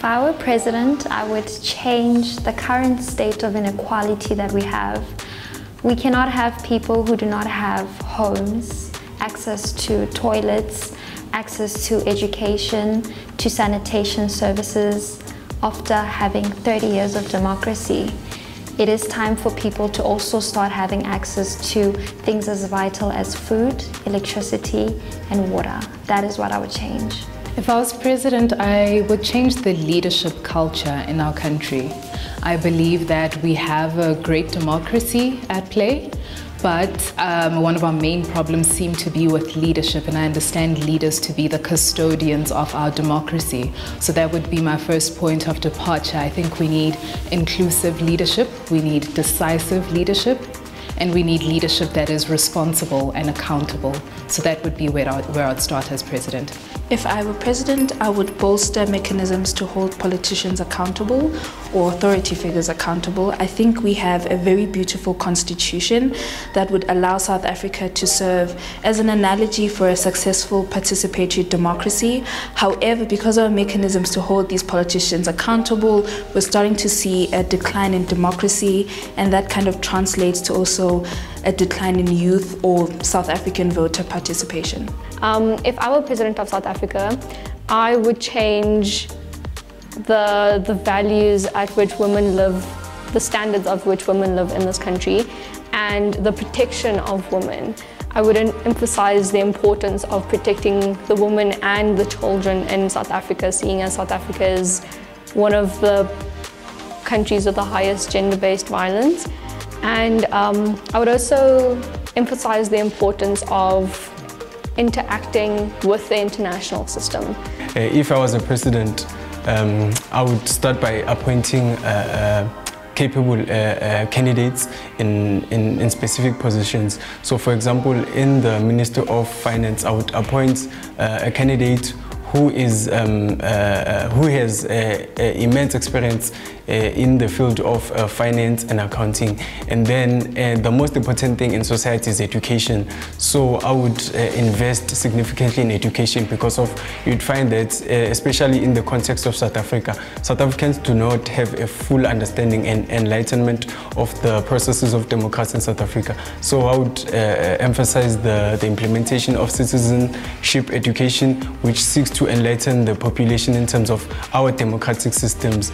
I were president, I would change the current state of inequality that we have. We cannot have people who do not have homes, access to toilets, access to education, to sanitation services, after having 30 years of democracy. It is time for people to also start having access to things as vital as food, electricity, and water. That is what I would change. If I was president, I would change the leadership culture in our country. I believe that we have a great democracy at play, but one of our main problems seem to be with leadership, and I understand leaders to be the custodians of our democracy. So that would be my first point of departure. I think we need inclusive leadership, we need decisive leadership, and we need leadership that is responsible and accountable. So that would be where I'd start as president. If I were president, I would bolster mechanisms to hold politicians accountable or authority figures accountable. I think we have a very beautiful constitution that would allow South Africa to serve as an analogy for a successful participatory democracy. However, because of our mechanisms to hold these politicians accountable, we're starting to see a decline in democracy, and that kind of translates to also a decline in youth or South African voter participation. If I were president of South Africa, I would change the values at which women live, the standards of which women live in this country, and the protection of women. I would emphasize the importance of protecting the women and the children in South Africa, seeing as South Africa is one of the countries with the highest gender-based violence. And I would also emphasize the importance of interacting with the international system. If I was a president, I would start by appointing capable candidates in specific positions. So for example, in the Ministry of Finance, I would appoint a candidate who has immense experience in the field of finance and accounting. And then the most important thing in society is education. So I would invest significantly in education, because you'd find that, especially in the context of South Africa, South Africans do not have a full understanding and enlightenment of the processes of democracy in South Africa. So I would emphasize the implementation of citizenship education, which seeks to enlighten the population in terms of our democratic systems.